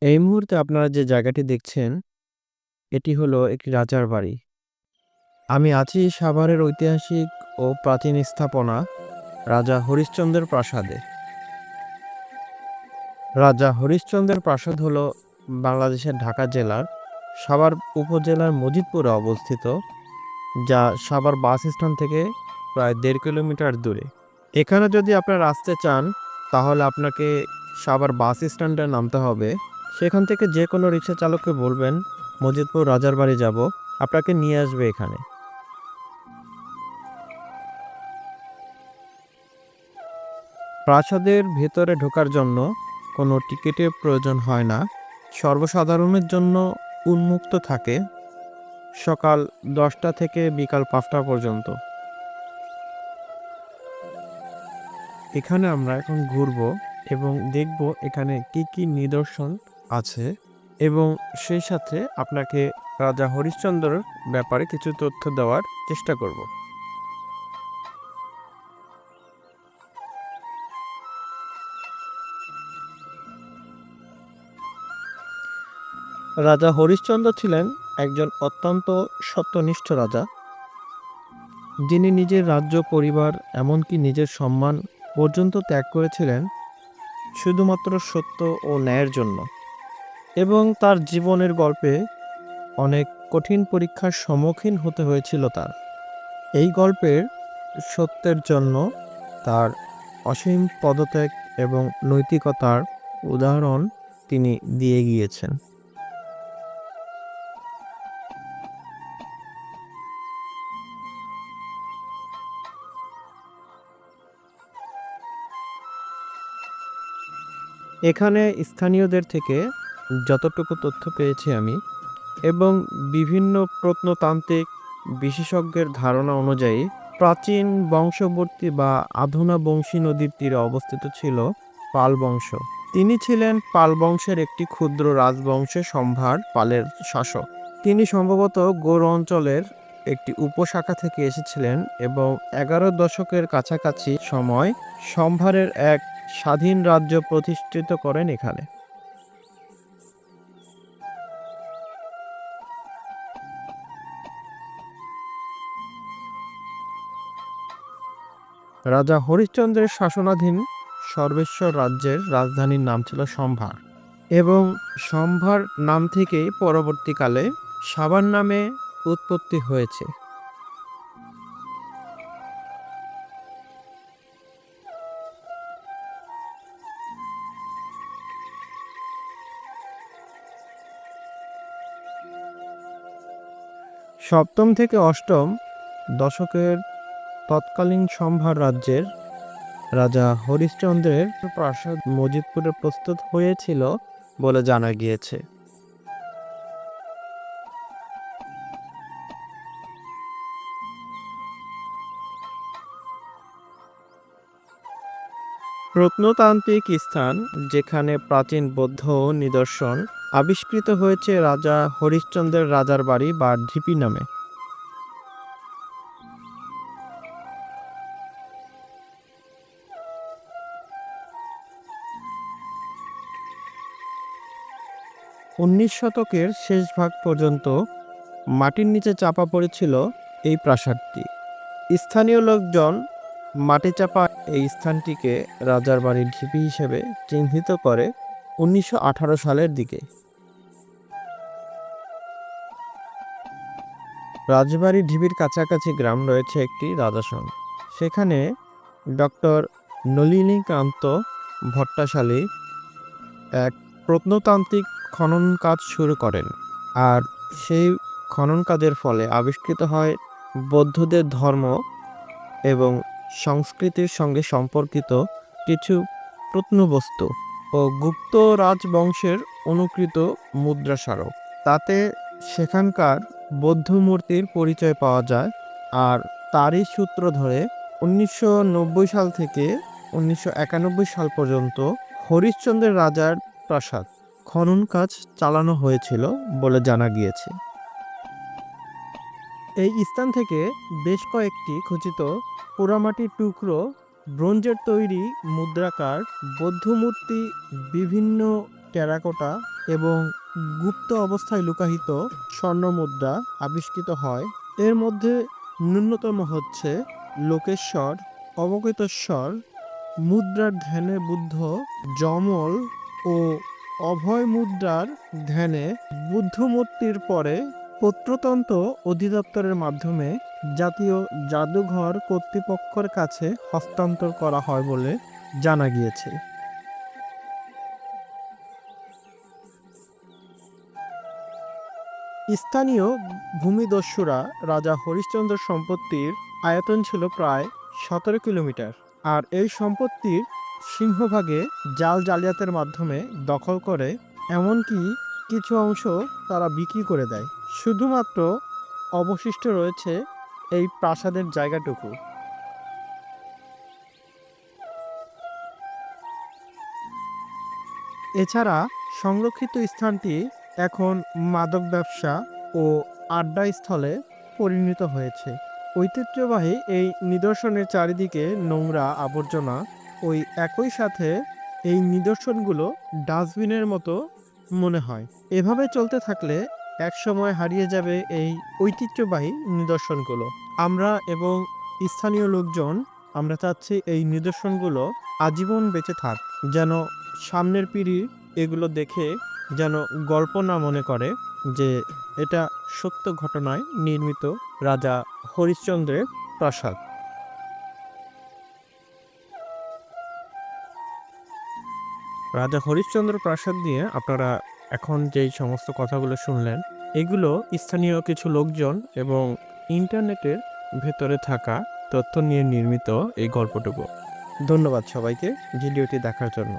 এই মুহূর্তে আপনারা যে জায়গাটি দেখছেন, এটি হলো একটি রাজার বাড়ি। আমি আছি সাভারের ঐতিহাসিক ও প্রাচীন স্থাপনা রাজা হরিশ্চন্দ্রের প্রাসাদে। রাজা হরিশ্চন্দ্রের প্রাসাদ হলো বাংলাদেশের ঢাকা জেলার সাভার উপজেলার মজিদপুরে অবস্থিত, যা সাভার বাস স্ট্যান্ড থেকে প্রায় ১.৫ কিলোমিটার দূরে। এখানে যদি আপনারা আসতে চান, তাহলে আপনাকে সাভার বাস স্ট্যান্ডে নামতে হবে। সেখান থেকে যে কোনো রিক্সা চালককে বলবেন, মজিদপুর রাজার বাড়ি যাব, আপনাকে নিয়ে আসবে এখানে। প্রাসাদের ভেতরে ঢোকার জন্য কোনো টিকিটের প্রয়োজন হয় না। সর্বসাধারণের জন্য উন্মুক্ত থাকে সকাল ১০টা থেকে বিকাল ৫টা পর্যন্ত। এখানে আমরা এখন ঘুরবো এবং দেখব এখানে কি কি নিদর্শন আছে, এবং সেই সাথে আপনাকে রাজা হরিশ্চন্দ্রের ব্যাপারে কিছু তথ্য দেওয়ার চেষ্টা করব। রাজা হরিশ্চন্দ্র ছিলেন একজন অত্যন্ত সত্যনিষ্ঠ রাজা, যিনি নিজের রাজ্য, পরিবার, এমনকি নিজের সম্মান পর্যন্ত ত্যাগ করেছিলেন শুধুমাত্র সত্য ও ন্যায়ের জন্য। এবং তার জীবনের গল্পে অনেক কঠিন পরীক্ষার সম্মুখীন হতে হয়েছিল তার। এই গল্পের সত্যের জন্য তার অসীম পদত্যাগ এবং নৈতিকতার উদাহরণ তিনি দিয়ে গিয়েছেন। এখানে স্থানীয়দের থেকে যতটুকু তথ্য পেয়েছি আমি, এবং বিভিন্ন প্রত্নতান্ত্রিক বিশেষজ্ঞের ধারণা অনুযায়ী, প্রাচীন বংশবর্তী বা আধুনা বংশী নদীর তীরে অবস্থিত ছিল পাল বংশ। তিনি ছিলেন পাল বংশের একটি ক্ষুদ্র রাজবংশে সম্ভার পালের শাসক। তিনি সম্ভবত গৌড় অঞ্চলের একটি উপশাখা থেকে এসেছিলেন এবং ১১ দশকের কাছাকাছি সময় সম্ভারের এক স্বাধীন রাজ্য প্রতিষ্ঠিত করেন এখানে। রাজা হরিশ্চন্দ্রের শাসনাধীন সর্বেশ্বর রাজ্যের রাজধানীর নাম ছিল সম্ভার, এবং সম্ভার নাম থেকেই পরবর্তীকালে সাভার নামে উৎপত্তি হয়েছে। সপ্তম থেকে অষ্টম দশকের তৎকালীন সম্ভার রাজ্যের রাজা হরিশ্চন্দ্রের প্রাসাদ মজিদপুরে প্রস্তুত হয়েছিল বলে জানা গিয়েছে। প্রত্নতান্ত্রিক স্থান যেখানে প্রাচীন বৌদ্ধ নিদর্শন আবিষ্কৃত হয়েছে রাজা হরিশ্চন্দ্রের রাজার বাড়ি বা ঢিপি নামে। ১৯ শতকের শেষ ভাগ পর্যন্ত মাটির নিচে চাপা পড়েছিল এই প্রাসাদটি। স্থানীয় লোকজন মাটি চাপা এই স্থানটিকে রাজার বাড়ির ঢিপি হিসেবে চিহ্নিত করে ১৯১৮ সালের দিকে। রাজবাড়ির ঢিবির কাছাকাছি গ্রাম রয়েছে একটি রাজাসন। সেখানে ডক্টর নলিনীকান্ত ভট্টাশালী এক প্রত্নতান্ত্রিক খনন কাজ শুরু করেন, আর সেই খনন কাজের ফলে আবিষ্কৃত হয় বৌদ্ধদের ধর্ম এবং সংস্কৃতির সঙ্গে সম্পর্কিত কিছু প্রত্নবস্তু ও গুপ্ত রাজবংশের অনুকৃত মুদ্রাস্মারক। তাতে সেখানকার বৌদ্ধ মূর্তির পরিচয় পাওয়া যায়। আর তারই সূত্র ধরে ১৯৯০ সাল থেকে ১৯৯১ সাল পর্যন্ত হরিশ্চন্দ্রের রাজার প্রাসাদ খনন কাজ চালানো হয়েছিল বলে জানা গিয়েছে। এই স্থান থেকে বেশ কয়েকটি খচিত পোড়ামাটির টুকরো, ব্রোঞ্জের তৈরি মুদ্রাকার, বৌদ্ধ মূর্তি, বিভিন্ন টেরাকোটা এবং গুপ্ত অবস্থায় লুকায়িত স্বর্ণমুদ্রা আবিষ্কৃত হয়। এর মধ্যে ন্যূনতম হচ্ছে লোকেশ্বর, অবগতেশ্বর মুদ্রার ধ্যানে বুদ্ধ, যমল ও অভয় মুদ্রার ধ্যানে বুদ্ধমূর্তির পরে প্রত্নতত্ত্ব অধিদপ্তরের মাধ্যমে জাতীয় জাদুঘর কর্তৃপক্ষের কাছে হস্তান্তর করা হয় বলে জানা গিয়েছে। স্থানীয় ভূমিদস্যুরা রাজা হরিশ্চন্দ্র সম্পত্তির আয়তন ছিল প্রায় 17 কিলোমিটার, আর এই সম্পত্তির সিংহভাগে জাল জালিয়াতের মাধ্যমে দখল করে, এমনকি কিছু অংশ তারা বিক্রি করে দেয়। শুধুমাত্র অবশিষ্ট রয়েছে এই প্রাসাদের জায়গাটুকু। এছাড়া সংরক্ষিত স্থানটি এখন মাদক ব্যবসা ও আড্ডা স্থলে পরিণত হয়েছে। ঐতিহ্যবাহী এই নিদর্শনের চারিদিকে নোংরা আবর্জনা, ওই একই সাথে এই নিদর্শনগুলো ডাস্টবিনের মতো মনে হয়। এভাবে চলতে থাকলে একসময় হারিয়ে যাবে এই ঐতিহ্যবাহী নিদর্শনগুলো। আমরা এবং স্থানীয় লোকজন আমরা চাচ্ছি এই নিদর্শনগুলো আজীবন বেঁচে থাক, যেন সামনের পিঢ়ি এগুলো দেখে যেন গল্প না মনে করে যে এটা সত্য ঘটনায় নির্মিত রাজা হরিশ্চন্দ্রের প্রাসাদ। রাজা হরিশ্চন্দ্র প্রাসাদ নিয়ে আপনারা এখন যেই সমস্ত কথাগুলো শুনলেন, এগুলো স্থানীয় কিছু লোকজন এবং ইন্টারনেটের ভেতরে থাকা তথ্য নিয়ে নির্মিত এই গল্পটুকু। ধন্যবাদ সবাইকে ভিডিওটি দেখার জন্য।